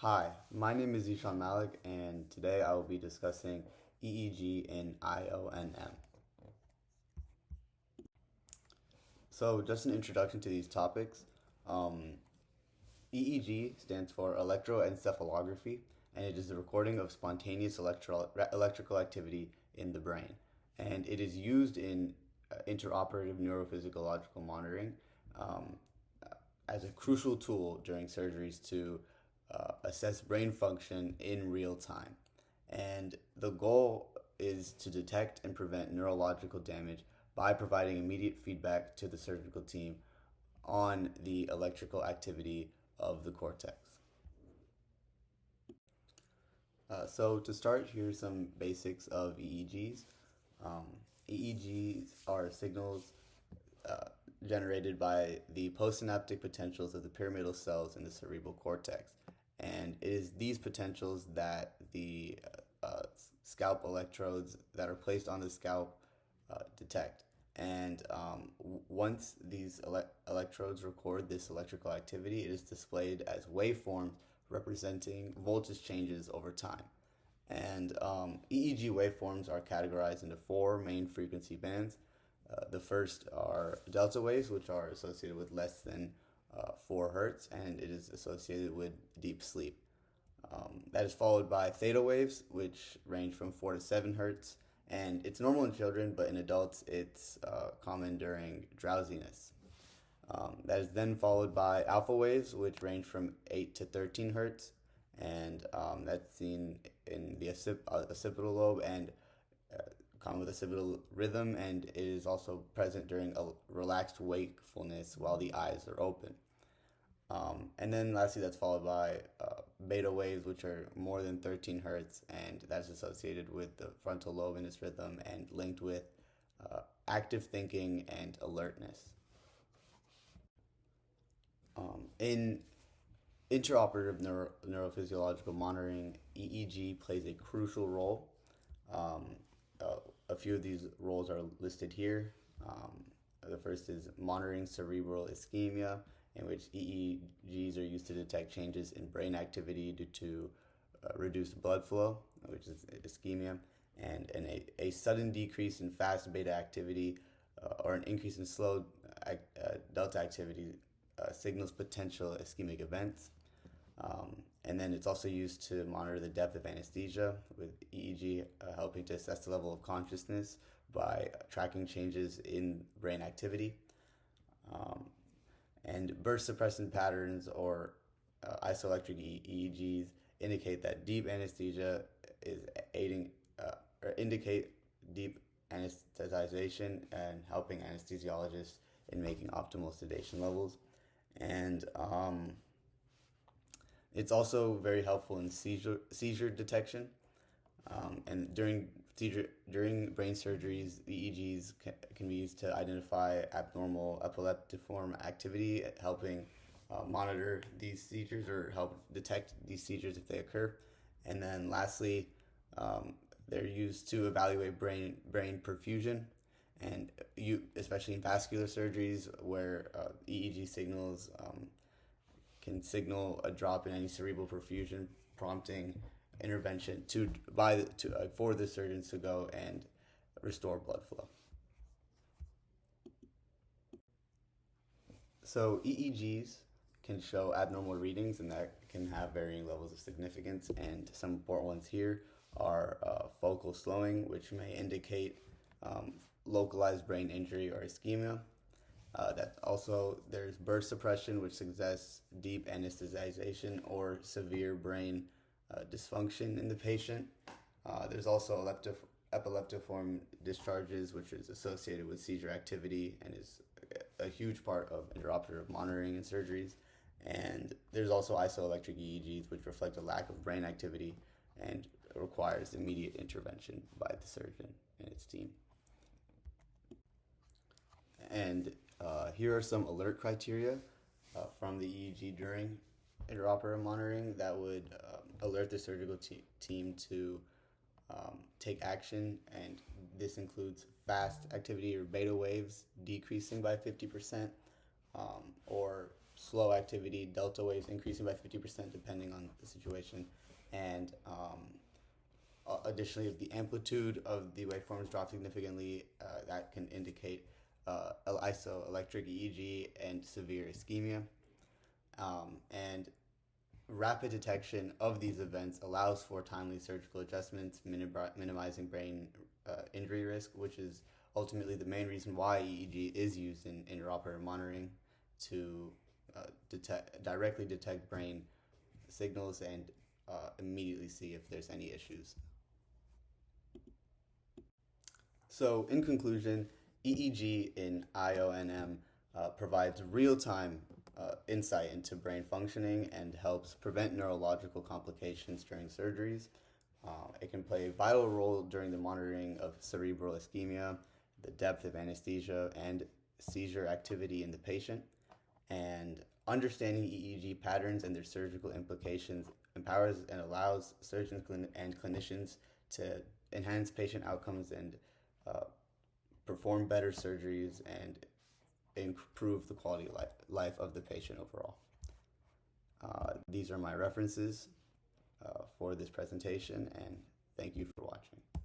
Hi, my name is Zeeshawn Malik, and today I will be discussing EEG and IONM. So, just an introduction to these topics. Um, EEG stands for Electroencephalography, and it is the recording of spontaneous electrical activity in the brain. And it is used in interoperative neurophysiological monitoring um, as a crucial tool during surgeries to assess brain function in real time. And the goal is to detect and prevent neurological damage by providing immediate feedback to the surgical team on the electrical activity of the cortex. So to start, here's some basics of EEGs. Um, EEGs are signals uh, generated by the postsynaptic potentials of the pyramidal cells in the cerebral cortex. And it is these potentials that the scalp electrodes that are placed on the scalp detect. And once these electrodes record this electrical activity, it is displayed as waveforms representing voltage changes over time. And EEG waveforms are categorized into four main frequency bands. The first are delta waves, which are associated with less than 4 hertz, and it is associated with deep sleep. That is followed by theta waves, which range from 4 to 7 hertz, and it's normal in children, but in adults it's common during drowsiness. That is then followed by alpha waves, which range from 8 to 13 hertz, and that's seen in the occipital lobe and common with occipital rhythm, and it is also present during a relaxed wakefulness while the eyes are open. And then lastly, that's followed by beta waves, which are more than 13 hertz, and that's associated with the frontal lobe in its rhythm and linked with active thinking and alertness. In interoperative neurophysiological monitoring, EEG plays a crucial role. Um, a few of these roles are listed here. The first is monitoring cerebral ischemia, in which EEGs are used to detect changes in brain activity due to reduced blood flow, which is ischemia, and a sudden decrease in fast beta activity or an increase in slow delta activity signals potential ischemic events. And then it's also used to monitor the depth of anesthesia, with EEG helping to assess the level of consciousness by tracking changes in brain activity. And burst suppressant patterns or isoelectric EEGs indicate that deep anesthesia is aiding or indicate deep anesthetization and helping anesthesiologists in making optimal sedation levels. And it's also very helpful in seizure detection. And during brain surgeries, EEGs can be used to identify abnormal epileptiform activity, helping monitor these seizures or help detect these seizures if they occur. And then lastly, they're used to evaluate brain perfusion, and especially in vascular surgeries where EEG signals can signal a drop in any cerebral perfusion, prompting intervention for the surgeons to go and restore blood flow. So EEGs can show abnormal readings, and that can have varying levels of significance. And some important ones here are focal slowing, which may indicate localized brain injury or ischemia. That also there's burst suppression, which suggests deep anesthetization or severe brain dysfunction in the patient. There's also epileptiform discharges, which is associated with seizure activity and is a huge part of intraoperative monitoring and surgeries. And there's also isoelectric EEGs, which reflect a lack of brain activity and requires immediate intervention by the surgeon and its team. And here are some alert criteria from the EEG during intraoperative monitoring that would alert the surgical team to take action, and this includes fast activity or beta waves decreasing by 50%, or slow activity, delta waves increasing by 50% depending on the situation, and additionally, if the amplitude of the waveforms drop significantly, that can indicate isoelectric EEG and severe ischemia. And rapid detection of these events allows for timely surgical adjustments, minimizing brain injury risk, which is ultimately the main reason why EEG is used in intraoperative monitoring to directly detect brain signals and immediately see if there's any issues. So, in conclusion, EEG in IONM provides real-time insight into brain functioning and helps prevent neurological complications during surgeries. It can play a vital role during the monitoring of cerebral ischemia, the depth of anesthesia, and seizure activity in the patient. And understanding EEG patterns and their surgical implications empowers and allows surgeons and clinicians to enhance patient outcomes and perform better surgeries and improve the quality of life of the patient overall. These are my references for this presentation, and thank you for watching.